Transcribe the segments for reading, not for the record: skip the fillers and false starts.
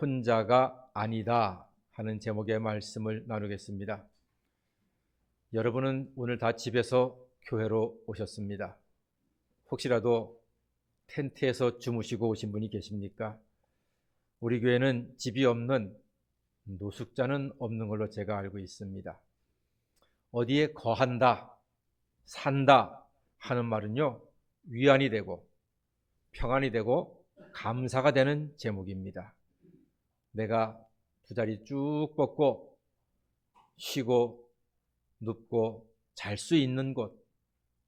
혼자가 아니다 하는 제목의 말씀을 나누겠습니다. 여러분은 오늘 다 집에서 교회로 오셨습니다. 혹시라도 텐트에서 주무시고 오신 분이 계십니까? 우리 교회는 집이 없는 노숙자는 없는 걸로 제가 알고 있습니다. 어디에 거한다, 산다 하는 말은요, 위안이 되고 평안이 되고 감사가 되는 제목입니다. 내가 두 다리 쭉 뻗고 쉬고 눕고 잘 수 있는 곳,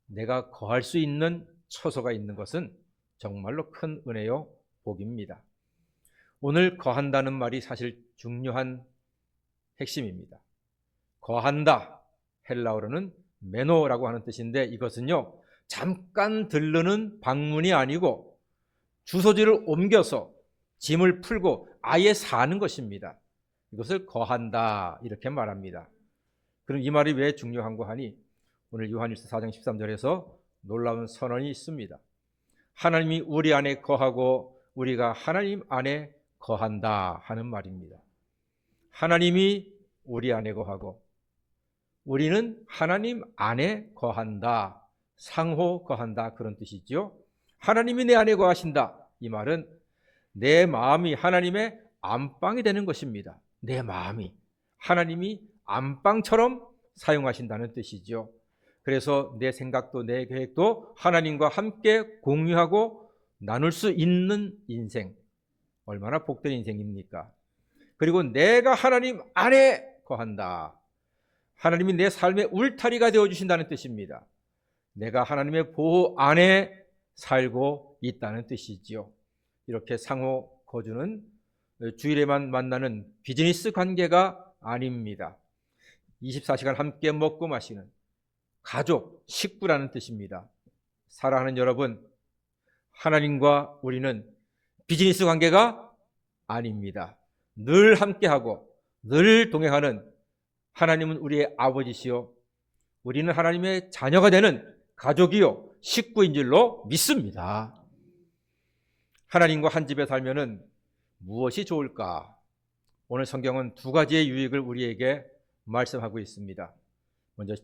내가 거할 수 있는 처소가 있는 것은 정말로 큰 은혜요 복입니다. 오늘 거한다는 말이 사실 중요한 핵심입니다. 거한다, 헬라어로는 메노라고 하는 뜻인데, 이것은요 잠깐 들르는 방문이 아니고 주소지를 옮겨서 짐을 풀고 아예 사는 것입니다. 이것을 거한다 이렇게 말합니다. 그럼 이 말이 왜 중요한고 하니, 오늘 요한일서 4장 13절에서 놀라운 선언이 있습니다. 하나님이 우리 안에 거하고 우리가 하나님 안에 거한다 하는 말입니다. 하나님이 우리 안에 거하고 우리는 하나님 안에 거한다, 상호 거한다, 그런 뜻이죠. 하나님이 내 안에 거하신다, 이 말은 내 마음이 하나님의 안방이 되는 것입니다. 내 마음이 하나님이 안방처럼 사용하신다는 뜻이죠. 그래서 내 생각도 내 계획도 하나님과 함께 공유하고 나눌 수 있는 인생, 얼마나 복된 인생입니까? 그리고 내가 하나님 안에 거한다, 하나님이 내 삶의 울타리가 되어주신다는 뜻입니다. 내가 하나님의 보호 안에 살고 있다는 뜻이지요. 이렇게 상호 거주는 주일에만 만나는 비즈니스 관계가 아닙니다. 24시간 함께 먹고 마시는 가족, 식구라는 뜻입니다. 사랑하는 여러분, 하나님과 우리는 비즈니스 관계가 아닙니다. 늘 함께하고 늘 동행하는, 하나님은 우리의 아버지시요 우리는 하나님의 자녀가 되는 가족이요 식구인 줄로 믿습니다. 하나님과 한 집에 살면은 무엇이 좋을까? 오늘 성경은 두 가지의 유익을 우리에게 말씀하고 있습니다. 먼저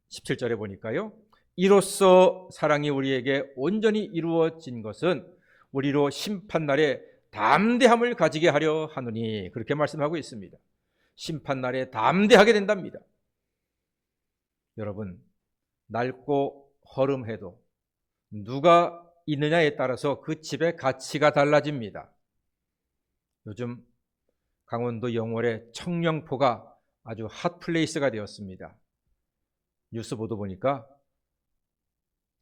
17절에 보니까요, 이로써 사랑이 우리에게 온전히 이루어진 것은 우리로 심판날에 담대함을 가지게 하려 하노니, 그렇게 말씀하고 있습니다. 심판날에 담대하게 된답니다. 여러분, 낡고 허름해도 누가 있느냐에 따라서 그 집의 가치가 달라집니다. 요즘 강원도 영월의 청령포가 아주 핫플레이스가 되었습니다. 뉴스 보도 보니까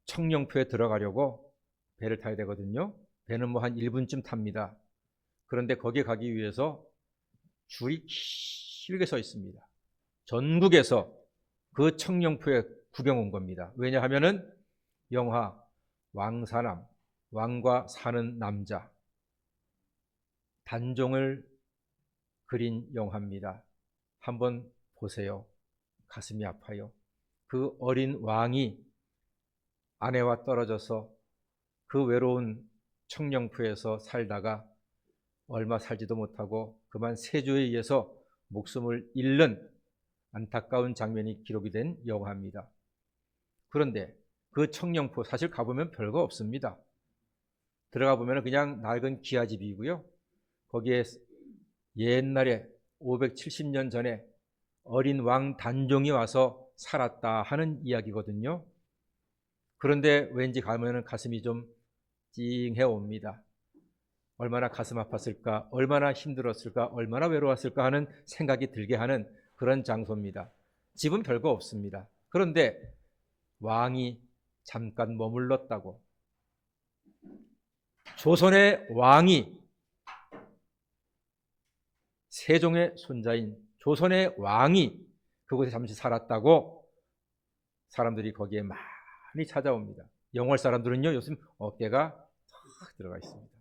청령포에 들어가려고 배를 타야 되거든요. 배는 뭐 한 1분쯤 탑니다. 그런데 거기에 가기 위해서 줄이 길게 서 있습니다. 전국에서 그 청령포에 구경 온 겁니다. 왜냐하면은 영화 왕사남, 왕과 사는 남자, 단종을 그린 영화입니다. 한번 보세요. 가슴이 아파요. 그 어린 왕이 아내와 떨어져서 그 외로운 청령포에서 살다가 얼마 살지도 못하고 그만 세조에 의해서 목숨을 잃는 안타까운 장면이 기록이 된 영화입니다. 그런데 그 청령포 사실 가보면 별거 없습니다. 들어가 보면 그냥 낡은 기와집이고요. 거기에 옛날에 570년 전에 어린 왕 단종이 와서 살았다 하는 이야기거든요. 그런데 왠지 가면 가슴이 좀 찡해 옵니다. 얼마나 가슴 아팠을까, 얼마나 힘들었을까, 얼마나 외로웠을까 하는 생각이 들게 하는 그런 장소입니다. 집은 별거 없습니다. 그런데 왕이 잠깐 머물렀다고, 조선의 왕이, 세종의 손자인 조선의 왕이 그곳에 잠시 살았다고 사람들이 거기에 많이 찾아옵니다. 영월 사람들은요, 요즘 어깨가 탁 들어가 있습니다.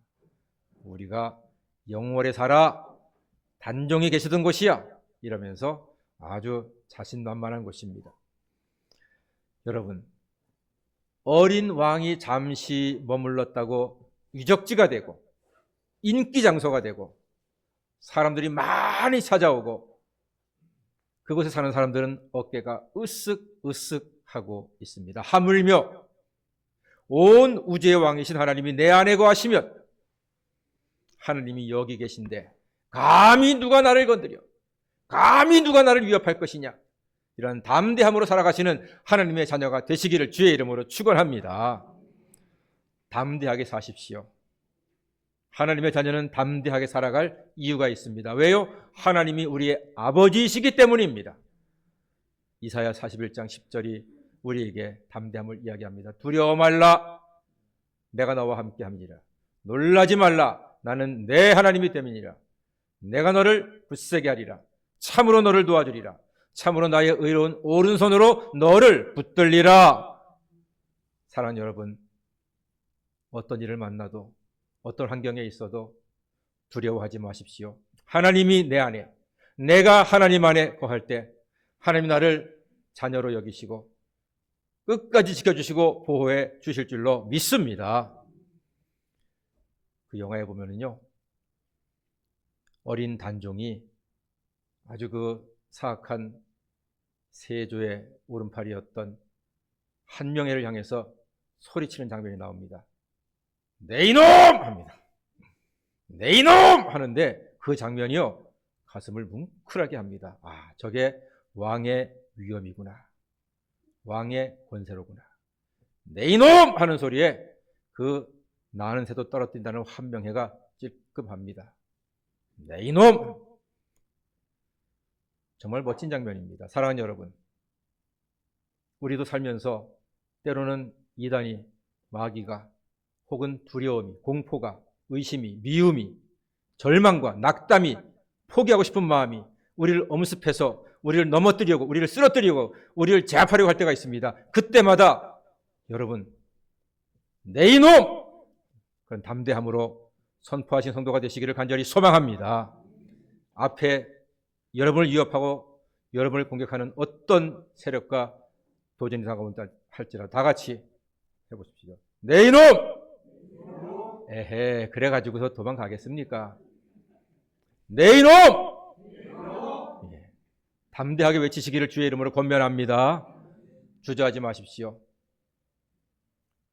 우리가 영월에 살아, 단종이 계시던 곳이야, 이러면서 아주 자신만만한 곳입니다. 여러분, 어린 왕이 잠시 머물렀다고 유적지가 되고 인기 장소가 되고 사람들이 많이 찾아오고 그곳에 사는 사람들은 어깨가 으쓱으쓱하고 있습니다. 하물며 온 우주의 왕이신 하나님이 내 안에 거하시면 하나님이 여기 계신데 감히 누가 나를 건드려, 감히 누가 나를 위협할 것이냐, 이런 담대함으로 살아가시는 하나님의 자녀가 되시기를 주의 이름으로 축원합니다. 담대하게 사십시오. 하나님의 자녀는 담대하게 살아갈 이유가 있습니다. 왜요? 하나님이 우리의 아버지이시기 때문입니다. 이사야 41장 10절이 우리에게 담대함을 이야기합니다. 두려워 말라, 내가 너와 함께 함이라. 놀라지 말라, 나는 내 하나님이 됨이니라. 내가 너를 굳세게 하리라. 참으로 너를 도와주리라. 참으로 나의 의로운 오른손으로 너를 붙들리라. 사랑하는 여러분, 어떤 일을 만나도 어떤 환경에 있어도 두려워하지 마십시오. 하나님이 내 안에, 내가 하나님 안에 거할 때 하나님이 나를 자녀로 여기시고 끝까지 지켜주시고 보호해 주실 줄로 믿습니다. 그 영화에 보면은요, 어린 단종이 아주 그 사악한 세조의 오른팔이었던 한명회를 향해서 소리치는 장면이 나옵니다. 내 이놈! 합니다. 내 이놈! 하는데 그 장면이요, 가슴을 뭉클하게 합니다. 아, 저게 왕의 위엄이구나. 왕의 권세로구나. 내 이놈! 하는 소리에 그 나는 새도 떨어뜨린다는 한명회가 찔끔합니다. 내 이놈! 정말 멋진 장면입니다. 사랑하는 여러분, 우리도 살면서 때로는 이단이, 마귀가, 혹은 두려움이, 공포가, 의심이, 미움이, 절망과 낙담이, 포기하고 싶은 마음이 우리를 엄습해서 우리를 넘어뜨리고 우리를 쓰러뜨리고 우리를 제압하려고 할 때가 있습니다. 그때마다 여러분, 내 이놈! 그런 담대함으로 선포하신 성도가 되시기를 간절히 소망합니다. 앞에 여러분을 위협하고 여러분을 공격하는 어떤 세력과 도전이 다가온다 할지라도 다 같이 해보십시오. 내 이놈! 에헤, 그래가지고서 도망가겠습니까? 내 이놈! 예, 담대하게 외치시기를 주의 이름으로 권면합니다. 주저하지 마십시오.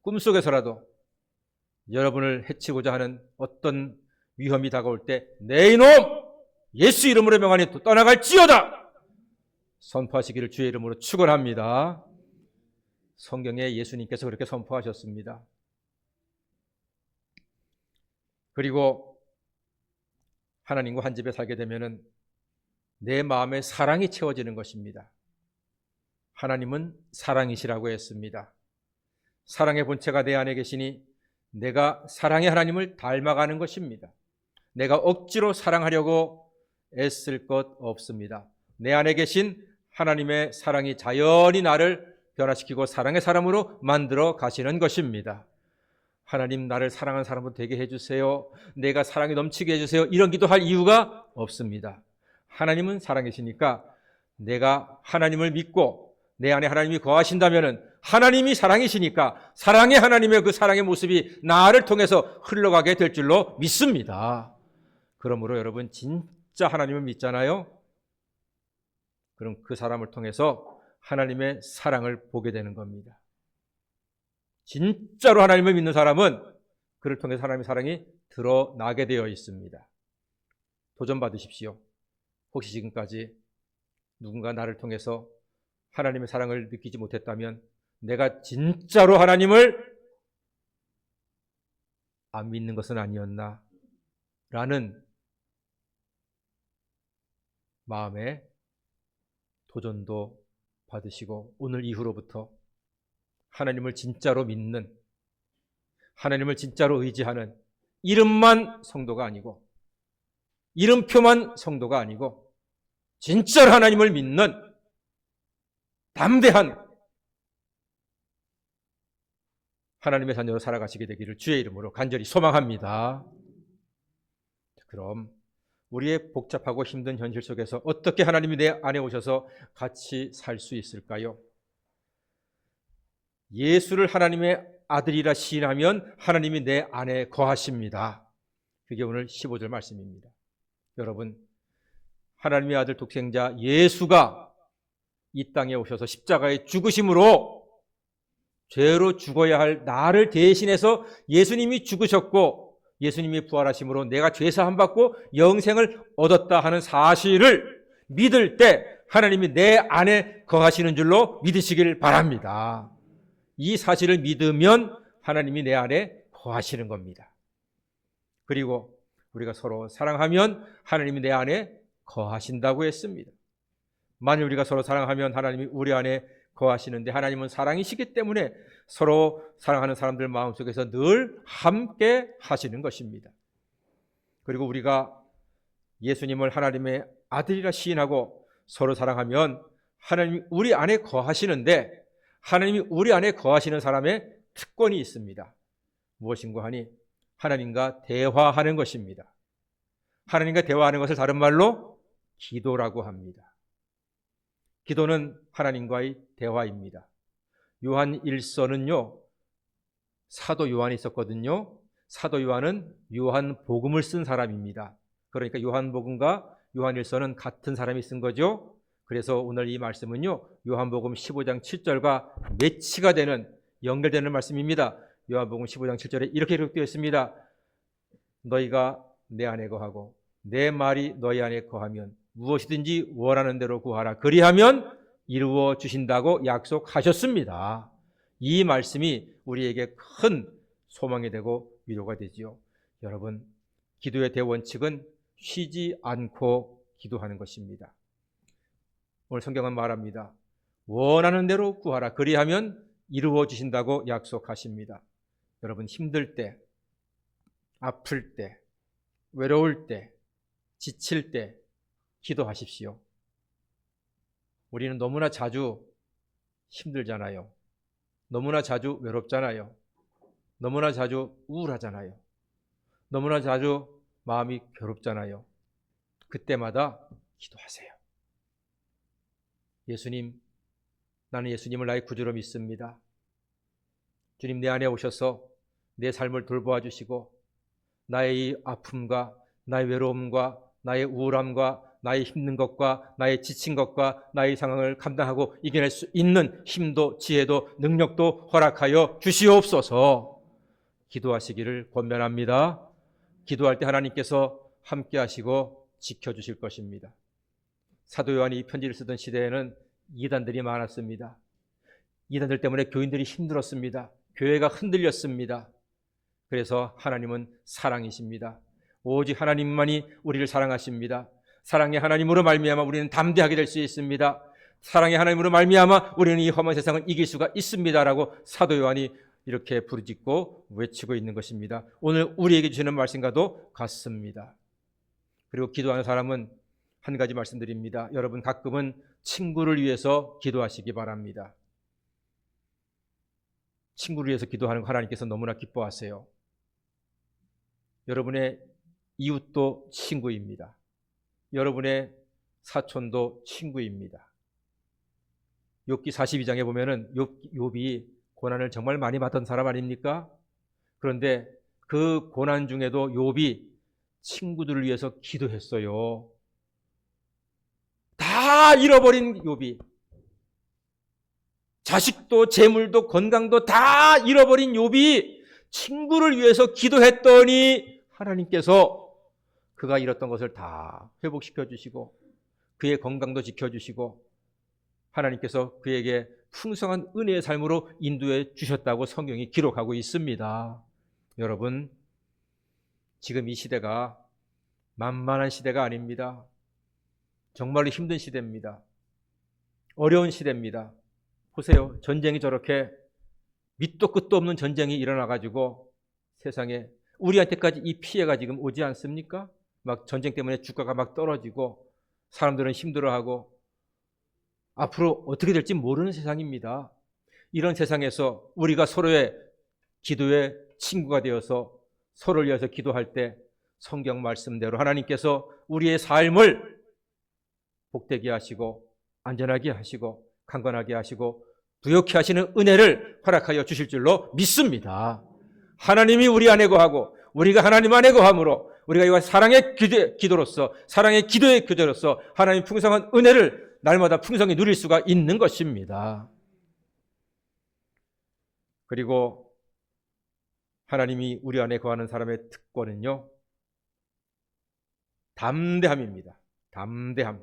꿈속에서라도 여러분을 해치고자 하는 어떤 위험이 다가올 때 내 이놈! 예수 이름으로 명하니 떠나갈지어다! 선포하시기를 주의 이름으로 축원합니다. 성경에 예수님께서 그렇게 선포하셨습니다. 그리고 하나님과 한 집에 살게 되면은 내 마음에 사랑이 채워지는 것입니다. 하나님은 사랑이시라고 했습니다. 사랑의 본체가 내 안에 계시니 내가 사랑의 하나님을 닮아가는 것입니다. 내가 억지로 사랑하려고 애쓸 것 없습니다. 내 안에 계신 하나님의 사랑이 자연히 나를 변화시키고 사랑의 사람으로 만들어 가시는 것입니다. 하나님, 나를 사랑하는 사람으로 되게 해주세요. 내가 사랑이 넘치게 해주세요. 이런 기도할 이유가 없습니다. 하나님은 사랑이시니까 내가 하나님을 믿고 내 안에 하나님이 거하신다면 하나님이 사랑이시니까 사랑의 하나님의 그 사랑의 모습이 나를 통해서 흘러가게 될 줄로 믿습니다. 그러므로 여러분, 진짜 하나님을 믿잖아요? 그럼 그 사람을 통해서 하나님의 사랑을 보게 되는 겁니다. 진짜로 하나님을 믿는 사람은 그를 통해서 하나님의 사랑이 드러나게 되어 있습니다. 도전받으십시오. 혹시 지금까지 누군가 나를 통해서 하나님의 사랑을 느끼지 못했다면 내가 진짜로 하나님을 안 믿는 것은 아니었나 라는 마음에 도전도 받으시고 오늘 이후로부터 하나님을 진짜로 믿는, 하나님을 진짜로 의지하는 이름만 성도가 아니고 이름표만 성도가 아니고 진짜로 하나님을 믿는 담대한 하나님의 자녀로 살아가시게 되기를 주의 이름으로 간절히 소망합니다. 그럼 우리의 복잡하고 힘든 현실 속에서 어떻게 하나님이 내 안에 오셔서 같이 살 수 있을까요? 예수를 하나님의 아들이라 시인하면 하나님이 내 안에 거하십니다. 그게 오늘 15절 말씀입니다. 여러분, 하나님의 아들 독생자 예수가 이 땅에 오셔서 십자가에 죽으심으로 죄로 죽어야 할 나를 대신해서 예수님이 죽으셨고 예수님이 부활하심으로 내가 죄사함 받고 영생을 얻었다 하는 사실을 믿을 때 하나님이 내 안에 거하시는 줄로 믿으시길 바랍니다. 이 사실을 믿으면 하나님이 내 안에 거하시는 겁니다. 그리고 우리가 서로 사랑하면 하나님이 내 안에 거하신다고 했습니다. 만일 우리가 서로 사랑하면 하나님이 우리 안에 거하시는데 하나님은 사랑이시기 때문에 서로 사랑하는 사람들 마음속에서 늘 함께 하시는 것입니다. 그리고 우리가 예수님을 하나님의 아들이라 시인하고 서로 사랑하면 하나님이 우리 안에 거하시는데 하나님이 우리 안에 거하시는 사람의 특권이 있습니다. 무엇인가 하니 하나님과 대화하는 것입니다. 하나님과 대화하는 것을 다른 말로 기도라고 합니다. 기도는 하나님과의 대화입니다. 요한 1서는요, 사도 요한이 있었거든요. 사도 요한은 요한복음을 쓴 사람입니다. 그러니까 요한복음과 요한 1서는 같은 사람이 쓴 거죠. 그래서 오늘 이 말씀은요, 요한복음 15장 7절과 매치가 되는, 연결되는 말씀입니다. 요한복음 15장 7절에 이렇게 기록되어 있습니다. 너희가 내 안에 거하고 내 말이 너희 안에 거하면 무엇이든지 원하는 대로 구하라. 그리하면 이루어 주신다고 약속하셨습니다. 이 말씀이 우리에게 큰 소망이 되고 위로가 되지요. 여러분, 기도의 대원칙은 쉬지 않고 기도하는 것입니다. 오늘 성경은 말합니다. 원하는 대로 구하라. 그리하면 이루어 주신다고 약속하십니다. 여러분, 힘들 때, 아플 때, 외로울 때, 지칠 때 기도하십시오. 우리는 너무나 자주 힘들잖아요. 너무나 자주 외롭잖아요. 너무나 자주 우울하잖아요. 너무나 자주 마음이 괴롭잖아요. 그때마다 기도하세요. 예수님, 나는 예수님을 나의 구주로 믿습니다. 주님, 내 안에 오셔서 내 삶을 돌보아 주시고 나의 이 아픔과 나의 외로움과 나의 우울함과 나의 힘든 것과 나의 지친 것과 나의 상황을 감당하고 이겨낼 수 있는 힘도 지혜도 능력도 허락하여 주시옵소서. 기도하시기를 권면합니다. 기도할 때 하나님께서 함께 하시고 지켜주실 것입니다. 사도 요한이 이 편지를 쓰던 시대에는 이단들이 많았습니다. 이단들 때문에 교인들이 힘들었습니다. 교회가 흔들렸습니다. 그래서 하나님은 사랑이십니다. 오직 하나님만이 우리를 사랑하십니다. 사랑의 하나님으로 말미암아 우리는 담대하게 될 수 있습니다. 사랑의 하나님으로 말미암아 우리는 이 험한 세상을 이길 수가 있습니다라고 사도 요한이 이렇게 부르짖고 외치고 있는 것입니다. 오늘 우리에게 주시는 말씀과도 같습니다. 그리고 기도하는 사람은 한 가지 말씀드립니다. 여러분, 가끔은 친구를 위해서 기도하시기 바랍니다. 친구를 위해서 기도하는 거 하나님께서 너무나 기뻐하세요. 여러분의 이웃도 친구입니다. 여러분의 사촌도 친구입니다. 욥기 42장에 보면은 욥이 고난을 정말 많이 받던 사람 아닙니까? 그런데 그 고난 중에도 욥이 친구들을 위해서 기도했어요. 다 잃어버린 욥이, 자식도 재물도 건강도 다 잃어버린 욥이 친구를 위해서 기도했더니 하나님께서 그가 잃었던 것을 다 회복시켜 주시고 그의 건강도 지켜주시고 하나님께서 그에게 풍성한 은혜의 삶으로 인도해 주셨다고 성경이 기록하고 있습니다. 여러분, 지금 이 시대가 만만한 시대가 아닙니다. 정말로 힘든 시대입니다. 어려운 시대입니다. 보세요. 전쟁이 저렇게 밑도 끝도 없는 전쟁이 일어나가지고 세상에 우리한테까지 이 피해가 지금 오지 않습니까? 막 전쟁 때문에 주가가 막 떨어지고 사람들은 힘들어하고 앞으로 어떻게 될지 모르는 세상입니다. 이런 세상에서 우리가 서로의 기도의 친구가 되어서 서로를 위해서 기도할 때 성경 말씀대로 하나님께서 우리의 삶을 복되게 하시고 안전하게 하시고 강건하게 하시고 부욕케 하시는 은혜를 허락하여 주실 줄로 믿습니다. 하나님이 우리 안에 거하고 우리가 하나님 안에 거함으로 우리가 이와 사랑의 기도로서, 사랑의 기도의 교제로서 하나님 풍성한 은혜를 날마다 풍성히 누릴 수가 있는 것입니다. 그리고 하나님이 우리 안에 거하는 사람의 특권은요, 담대함입니다. 담대함.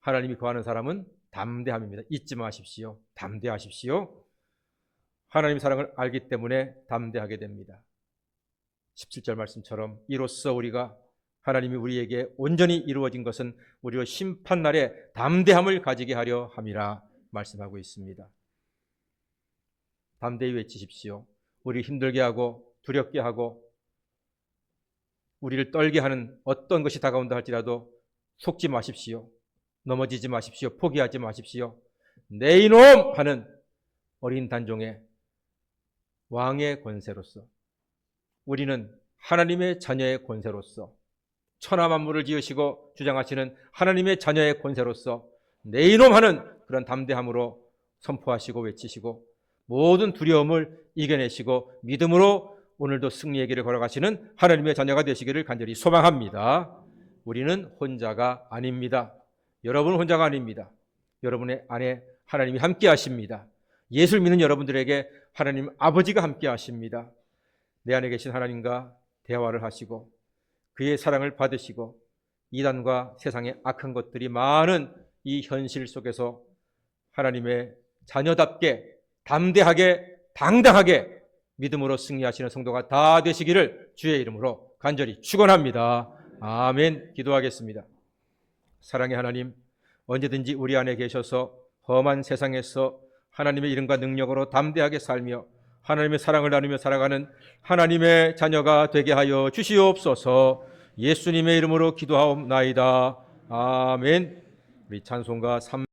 하나님이 거하는 사람은 담대함입니다. 잊지 마십시오. 담대하십시오. 하나님 사랑을 알기 때문에 담대하게 됩니다. 17절 말씀처럼 이로써 우리가 하나님이 우리에게 온전히 이루어진 것은 우리의 심판날에 담대함을 가지게 하려 함이라 말씀하고 있습니다. 담대히 외치십시오. 우리 힘들게 하고 두렵게 하고 우리를 떨게 하는 어떤 것이 다가온다 할지라도 속지 마십시오. 넘어지지 마십시오. 포기하지 마십시오. 내 이놈 하는 어린 단종의 왕의 권세로서, 우리는 하나님의 자녀의 권세로서, 천하 만물을 지으시고 주장하시는 하나님의 자녀의 권세로서 내 이놈 하는 그런 담대함으로 선포하시고 외치시고 모든 두려움을 이겨내시고 믿음으로 오늘도 승리의 길을 걸어가시는 하나님의 자녀가 되시기를 간절히 소망합니다. 우리는 혼자가 아닙니다. 여러분은 혼자가 아닙니다. 여러분의 안에 하나님이 함께 하십니다. 예수를 믿는 여러분들에게 하나님 아버지가 함께 하십니다. 내 안에 계신 하나님과 대화를 하시고 그의 사랑을 받으시고 이단과 세상의 악한 것들이 많은 이 현실 속에서 하나님의 자녀답게 담대하게 당당하게 믿음으로 승리하시는 성도가 다 되시기를 주의 이름으로 간절히 축원합니다. 아멘. 기도하겠습니다. 사랑의 하나님, 언제든지 우리 안에 계셔서 험한 세상에서 하나님의 이름과 능력으로 담대하게 살며 하나님의 사랑을 나누며 살아가는 하나님의 자녀가 되게 하여 주시옵소서. 예수님의 이름으로 기도하옵나이다. 아멘. 우리 찬송가 3